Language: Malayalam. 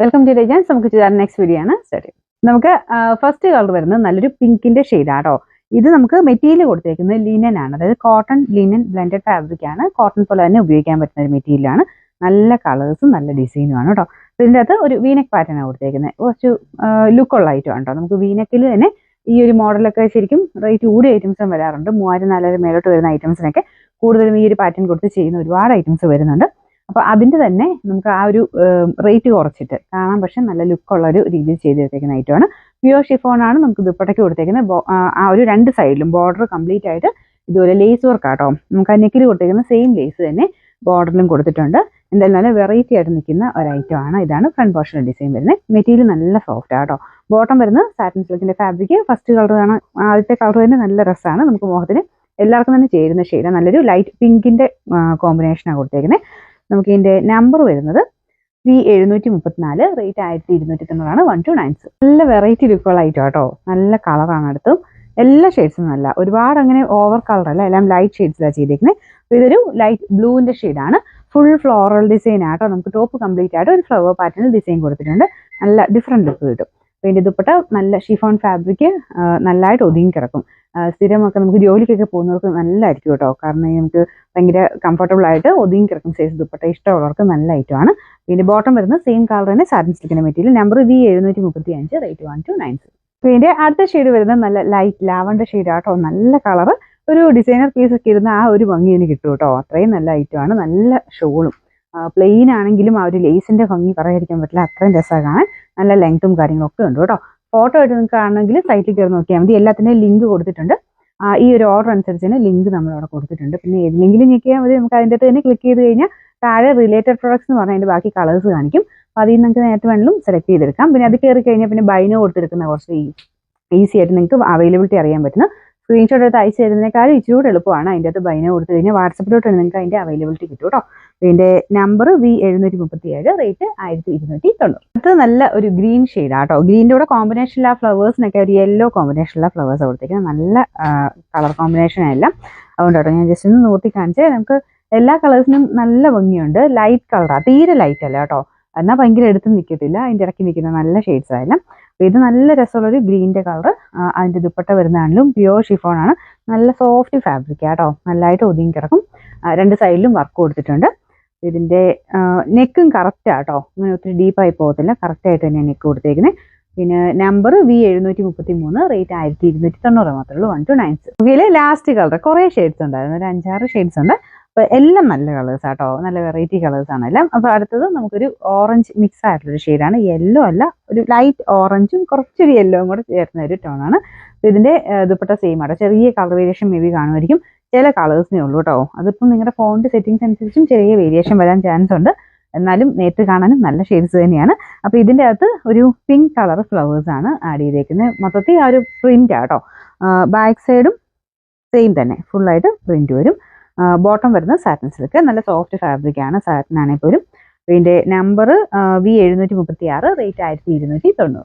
Welcome to രജൻസ്. നമുക്ക് ചെയ്യാൻ നെക്സ്റ്റ് വീഡിയോ ആണ് സ്റ്റാർട്ട് ചെയ്യാം. നമുക്ക് ഫസ്റ്റ് കളർ വരുന്നത് നല്ലൊരു പിങ്കിന്റെ ഷെയ്ഡാട്ടോ. ഇത് നമുക്ക് മെറ്റീരിയൽ കൊടുത്തേക്കുന്നത് ലിനൻ ആണ്, അതായത് കോട്ടൺ ലിനൻ ബ്ലെൻഡഡ് ഫാബ്രിക് ആണ്. കോട്ടൺ പോലെ തന്നെ ഉപയോഗിക്കാൻ പറ്റുന്ന ഒരു മെറ്റീരിയലാണ്. നല്ല കളേഴ്സും നല്ല ഡിസൈനും ആണ് കേട്ടോ. ഇതിൻ്റെ അകത്ത് ഒരു വീനെക്ക് പാറ്റേൺ ആണ് കൊടുത്തേക്കുന്നത്. കുറച്ച് ലുക്കുള്ള ഐറ്റം ആണ് കേട്ടോ. നമുക്ക് വീനെക്കിൽ തന്നെ ഈ ഒരു മോഡലൊക്കെ ശരിക്കും റേറ്റ് കൂടിയ ഐറ്റംസും വരാറുണ്ട്. 3000-4000 മേലോട്ട് വരുന്ന ഐറ്റംസിനൊക്കെ കൂടുതലും ഈ ഒരു പാറ്റേൺ കൊടുത്ത് ചെയ്യുന്ന ഒരുപാട് ഐറ്റംസ് വരുന്നുണ്ട്. അപ്പോൾ അതിൻ്റെ തന്നെ നമുക്ക് ആ ഒരു റേറ്റ് കുറച്ചിട്ട് കാണാൻ പക്ഷെ നല്ല ലുക്കുള്ള ഒരു രീതിയിൽ ചെയ്തെടുത്തേക്കുന്ന ഐറ്റമാണ്. പ്യുവർ ഷിഫോൺ ആണ് നമുക്ക് ദുപ്പട്ടയ്ക്ക് കൊടുത്തേക്കുന്നത്. ആ ഒരു രണ്ട് സൈഡിലും ബോർഡർ കംപ്ലീറ്റ് ആയിട്ട് ഇതുപോലെ ലേസ് വർക്ക് ആട്ടോ. നമുക്ക് ആ നെക്കിൽ കൊടുത്തേക്കുന്ന സെയിം ലേസ് തന്നെ ബോർഡറിലും കൊടുത്തിട്ടുണ്ട്. എന്തായാലും നല്ല വെറൈറ്റി ആയിട്ട് നിൽക്കുന്ന ഒരു ഐറ്റം ആണ്. ഇതാണ് ഫ്രണ്ട് പോർഷൻ ഡിസൈൻ വരുന്നത്. മെറ്റീരിയൽ നല്ല സോഫ്റ്റ് ആട്ടോ. ബോട്ടം വരുന്നത് സാറ്റിൻ സിൽക്കിന്റെ ഫാബ്രിക്. ഫസ്റ്റ് കളറാണ്, ആദ്യത്തെ കളർ തന്നെ നല്ല രസമാണ്. നമുക്ക് മുഖത്തിന് എല്ലാവർക്കും തന്നെ ചേരുന്ന ഷെയ്ഡ്. നല്ലൊരു ലൈറ്റ് പിങ്കിന്റെ കോമ്പിനേഷനാണ് കൊടുത്തേക്കുന്നത്. നമുക്ക് ഇതിന്റെ നമ്പർ വരുന്നത് V734, റേറ്റ് 1290 1296. നല്ല വെറൈറ്റി ലുക്കുള്ള ഐറ്റം കേട്ടോ. നല്ല കളറാണ്. അടുത്തും എല്ലാ ഷെയ്ഡ്സും നല്ല, ഒരുപാട് അങ്ങനെ ഓവർ കളർ അല്ല, എല്ലാം ലൈറ്റ് ഷെയ്ഡ്സിലാണ് ചെയ്തേക്കുന്നത്. ഇതൊരു ലൈറ്റ് ബ്ലൂവിന്റെ ഷെയ്ഡാണ്. ഫുൾ ഫ്ലോറൽ ഡിസൈൻ ആട്ടോ. നമുക്ക് ടോപ്പ് കംപ്ലീറ്റ് ആയിട്ട് ഒരു ഫ്ലവർ പാറ്റേണിൽ ഡിസൈൻ കൊടുത്തിട്ടുണ്ട്. നല്ല ഡിഫറെന്റ് ലുക്ക് കിട്ടും. അപ്പോൾ ഇതിന്റെ ദുപ്പട്ട നല്ല ഷിഫോൺ ഫാബ്രിക്, നല്ലതായിട്ട് ഒതുങ്ങി കിടക്കും. സ്ഥിരമൊക്കെ നമുക്ക് ജോലിക്കൊക്കെ പോകുന്നവർക്ക് നല്ലതായിരിക്കും കേട്ടോ. കാരണം നമുക്ക് ഭയങ്കര കംഫർട്ടബിൾ ആയിട്ട് ഒതുങ്ങി കിടക്കും സൈസ് ദുപ്പട്ട ഇഷ്ടമുള്ളവർക്ക് നല്ല ഐറ്റമാണ്. പിന്നെ ബോട്ടം വരുന്നത് സെയിം കളർ തന്നെ സാറ്റിൻ സിൽക്കിന്റെ മെറ്റീരിയൽ. Number V735, rate 1296. അപ്പോൾ ഇതിന്റെ അടുത്ത ഷെയ്ഡ് വരുന്നത് നല്ല ലൈറ്റ് ലാവണ്ടർ ഷെയ്ഡ് ആട്ടോ. നല്ല കളർ, ഒരു ഡിസൈനർ പീസ് ഒക്കെ ഇരുന്ന ആ ഒരു ഭംഗി ഇതിന് കിട്ടും കേട്ടോ. അത്രയും നല്ല ഐറ്റമാണ്. നല്ല ഷോളും പ്ലെയിൻ ആണെങ്കിലും ആ ഒരു ലേസിന്റെ ഭംഗി പറയാതിരിക്കാൻ പറ്റില്ല. അത്രയും രസമാണ് കാണാൻ. നല്ല ലെങ്ത്തും കാര്യങ്ങളൊക്കെ ഉണ്ട് കേട്ടോ. ഫോട്ടോ ആയിട്ട് നിങ്ങൾക്ക് കാണണമെങ്കിൽ സൈറ്റിൽ കയറി നോക്കിയാൽ മതി. എല്ലാത്തിൻ്റെയും ലിങ്ക് കൊടുത്തിട്ടുണ്ട്. ഈ ഒരു ഓർഡർ അനുസരിച്ച് ലിങ്ക് നമ്മളവിടെ കൊടുത്തിട്ടുണ്ട്. പിന്നെ ഏതിലെങ്കിലും ഞെക്കിയാൽ മതി. നമുക്ക് അതിൻ്റെ അകത്ത് തന്നെ ക്ലിക്ക് ചെയ്ത് കഴിഞ്ഞാൽ താഴെ റിലേറ്റഡ് പ്രൊഡക്ട്സ് എന്ന് പറഞ്ഞാൽ അതിൻ്റെ ബാക്കി കളേഴ്സ് കാണിക്കും. അപ്പോൾ അതിൽ നിങ്ങൾക്ക് നേരത്തെ വേണമെങ്കിലും സെലക്ട് ചെയ്തെടുക്കാം. പിന്നെ അത് കയറി കഴിഞ്ഞാൽ പിന്നെ ബൈനോ കൊടുത്തെടുക്കുന്ന കുറച്ച് ഈസി ആയിട്ട് നിങ്ങൾക്ക് അവൈലബിലിറ്റി അറിയാൻ പറ്റുന്ന, സ്ക്രീൻഷോട്ട് എടുത്ത് അയച്ചു തരുന്നതിനേക്കാളും ഇച്ചിരി കൂടെ എളുപ്പമാണ്. അതിൻ്റെ അകത്ത് ബൈനോ കൊടുത്തു കഴിഞ്ഞാൽ വാട്സപ്പിലോട്ടാണ് നിങ്ങൾക്ക് അതിൻ്റെ അവൈലബിലിറ്റി കിട്ടും കേട്ടോ. ഇതിൻ്റെ നമ്പർ V737, റേറ്റ് 1290. അടുത്തത് നല്ല ഒരു ഗ്രീൻ ഷെയ്ഡ് ആട്ടോ. ഗ്രീൻ്റെ കൂടെ കോമ്പിനേഷനിലെ ഫ്ലവേഴ്സിനൊക്കെ ഒരു യെല്ലോ കോമ്പിനേഷനിലെ ഫ്ലവേഴ്സ് കൊടുത്തേക്കുന്നത്. നല്ല കളർ കോമ്പിനേഷൻ എല്ലാം. അതുകൊണ്ട് കേട്ടോ ഞാൻ ജസ്റ്റ് ഒന്ന് നോട്ടി കാണിച്ചാൽ നമുക്ക് എല്ലാ കളേഴ്സിനും നല്ല ഭംഗിയുണ്ട്. ലൈറ്റ് കളറാണ്, തീരെ ലൈറ്റ് അല്ല കേട്ടോ. എന്നാൽ ഭയങ്കര എടുത്ത് നിൽക്കത്തില്ല. അതിൻ്റെ ഇടയ്ക്ക് നിൽക്കുന്ന നല്ല ഷെയ്ഡ്സ് ആയാലും. അപ്പോൾ ഇത് നല്ല രസമുള്ളൊരു ഗ്രീൻ്റെ കളർ. അതിൻ്റെ ദുപ്പട്ട വരുന്നതാണെങ്കിലും പ്യുവർ ഷിഫോൺ ആണ്. നല്ല സോഫ്റ്റ് ഫാബ്രിക് ആട്ടോ. നല്ലതായിട്ട് ഒതുങ്ങി കിടക്കും. രണ്ട് സൈഡിലും വർക്ക് കൊടുത്തിട്ടുണ്ട്. ഇതിൻ്റെ നെക്കും കറക്റ്റ് ആട്ടോ. അങ്ങനെ ഒത്തിരി ഡീപ്പായി പോകത്തില്ല. കറക്റ്റായിട്ട് തന്നെയാണ് നെക്ക് കൊടുത്തേക്കുന്നത്. പിന്നെ നമ്പർ V733, റേറ്റ് 1290 മാത്രമേ ഉള്ളൂ. 1296. ഇതിൽ ലാസ്റ്റ് കളർ കുറേ ഷെയ്ഡ്സ് ഉണ്ടായിരുന്നു, ഒരു 5-6 ഷെയ്ഡ്സ് ഉണ്ട്. അപ്പോൾ എല്ലാം നല്ല കളേഴ്സ് ആട്ടോ. നല്ല വെറൈറ്റി കളേഴ്സ് ആണ് എല്ലാം. അപ്പോൾ അടുത്തത് നമുക്കൊരു ഓറഞ്ച് മിക്സ് ആയിട്ടുള്ളൊരു ഷെയ്ഡാണ്. യെല്ലോ അല്ല, ഒരു ലൈറ്റ് ഓറഞ്ചും കുറച്ചൊരു യെല്ലോയും കൂടെ ചേർന്ന ഒരു ടോണാണ്. അപ്പോൾ ഇതിൻ്റെ ദുപ്പട്ട സെയിം ആട്ടോ. ചെറിയ കളർ വേരിയേഷൻ മേ ബി കാണുമായിരിക്കും. ചില കളേഴ്സിനേ ഉള്ളൂ കേട്ടോ. അതിപ്പം നിങ്ങളുടെ ഫോണിൻ്റെ സെറ്റിംഗ്സ് അനുസരിച്ചും ചെറിയ വേരിയേഷൻ വരാൻ ചാൻസ് ഉണ്ട്. എന്നാലും നേരിട്ട് കാണാനും നല്ല ഷെയ്ഡ്സ് തന്നെയാണ്. അപ്പോൾ ഇതിൻ്റെ അകത്ത് ഒരു പിങ്ക് കളർ ഫ്ലവേഴ്സ് ആണ് ആഡ് ചെയ്തേക്കുന്നത്. മൊത്തത്തിൽ ആ ഒരു പ്രിന്റ് ആട്ടോ. ബാക്ക് സൈഡും സെയിം തന്നെ ഫുള്ളായിട്ട് പ്രിന്റ് വരും. ബോട്ടം വരുന്നത് സാറ്റിൻ സിൽക്ക്. നല്ല സോഫ്റ്റ് ഫാബ്രിക് ആണ്. സാറ്റിൻ ആണെങ്കിൽ പോലും. ഇതിൻ്റെ നമ്പർ V736, റേറ്റ് 1290.